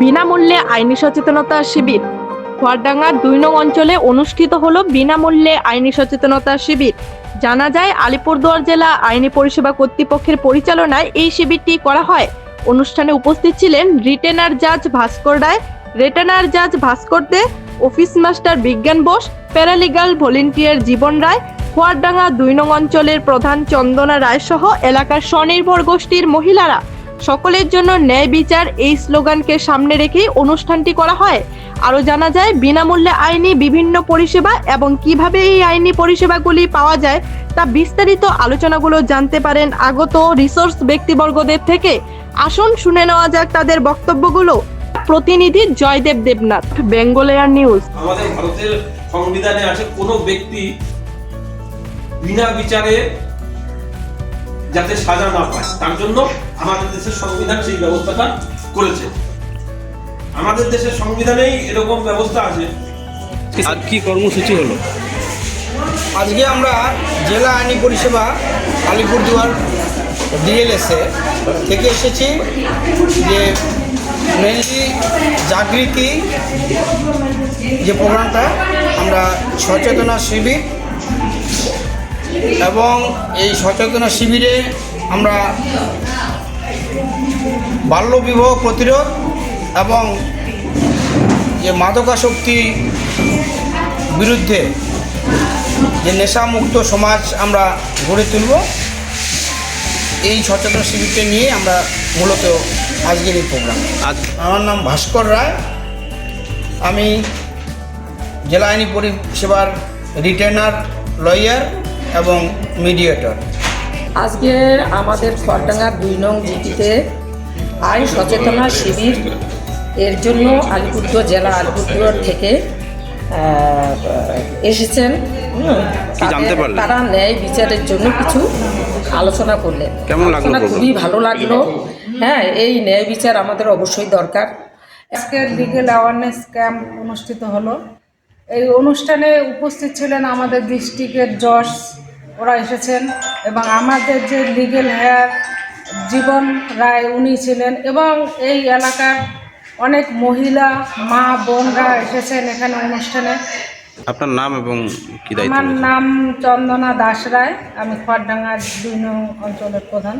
বিনামূল্যে আইনি সচেতনতা শিবির। খোয়ারডাঙ্গা ২ নং অঞ্চলে অনুষ্ঠিত হলো বিনামূল্যে আইনি সচেতনতা শিবির। জানা যায়, আলিপুরদুয়ার জেলা আইনি পরিষেবা কর্তৃপক্ষের পরিচালনায় এই শিবিরটি করা হয়। অনুষ্ঠানে উপস্থিত ছিলেন রিটেনার জাজ ভাস্কর রায়, রিটেনার জাজ ভাস্কর দে, অফিস মাস্টার বিজ্ঞান বোস, প্যারালিগাল ভলেন্টিয়ার জীবন রায়, খোয়ারডাঙ্গা ২ নং অঞ্চলের প্রধান চন্দনা রায় সহ এলাকার স্বনির্ভর গোষ্ঠীর মহিলারা। সকলের জন্য ন্যায় বিচার এই স্লোগানকে সামনে রেখেই অনুষ্ঠানটি করা হয়। আরও জানা যায়, বিনামূল্যে আইনি বিভিন্ন পরিষেবা এবং কিভাবে এই আইনি পরিষেবাগুলি পাওয়া যায় তা বিস্তারিত আলোচনাগুলো জানতে পারেন আগত রিসোর্স ব্যক্তিবর্গদের থেকে। আসুন শুনে নেওয়া যাক তাদের বক্তব্যগুলো। প্রতিনিধি জয়দেব দেবনাথ, বেঙ্গল এয়ার নিউজ। আমাদের ভারতের সংবিধানে আছে কোনো ব্যক্তি বিনা বিচারে যাতে সাজা না পায়, তার জন্য আমাদের দেশের সংবিধান সেই ব্যবস্থাটা করেছে। আমাদের দেশের সংবিধানেই এরকম ব্যবস্থা আছে। আর কি কর্মসূচি হলো? আজকে আমরা জেলা আইনি পরিষেবা আলিপুরদুয়ার ডিএলএসএ থেকে এসেছি, যে মেনলি জাগৃতি যে প্রোগ্রামটা, আমরা সচেতনা শিবির, এবং এই সচেতনা শিবিরে আমরা বাল্যবিবাহ প্রতিরোধ এবং যে মাদকাসক্তি বিরুদ্ধে যে নেশামুক্ত সমাজ আমরা গড়ে তুলব, এই সচেতন শিবিরকে নিয়ে আমরা মূলত আজকের এই প্রোগ্রাম। আমার নাম ভাস্কর রায়, আমি জেলা আইনি পরিষেবার রিটেনার, লয়ার এবং মিডিয়েটর। আজকে আমাদের খোয়ারডাঙ্গা ২ নং জিপিতে আইন সচেতনা শিবির এর জন্য আলিপুরদুয়ার জেলা আলিপুরদুয়ার থেকে এসেছেন। তারা ন্যায় বিচারের জন্য কিছু আলোচনা করলেন। আলোচনা খুবই ভালো লাগলো। হ্যাঁ, এই ন্যায় বিচার আমাদের অবশ্যই দরকার। আজকে লিগ্যাল অ্যাওয়ারনেস ক্যাম্প অনুষ্ঠিত হলো। এই অনুষ্ঠানে উপস্থিত ছিলেন আমাদের ডিস্ট্রিক্টের জজ, ওরা এসেছেন, এবং আমাদের যে লিগ্যাল হেয়ার জীবন রায় উনি ছিলেন, এবং এই এলাকার অনেক মহিলা মা বোনরা এসেছেন এখানে অনুষ্ঠানে। আপনার নাম এবং কি দায়িত্ব? আমার নাম চন্দনা দাস রায়, আমি খোয়ারডাঙ্গা ২ নং অঞ্চলের প্রধান।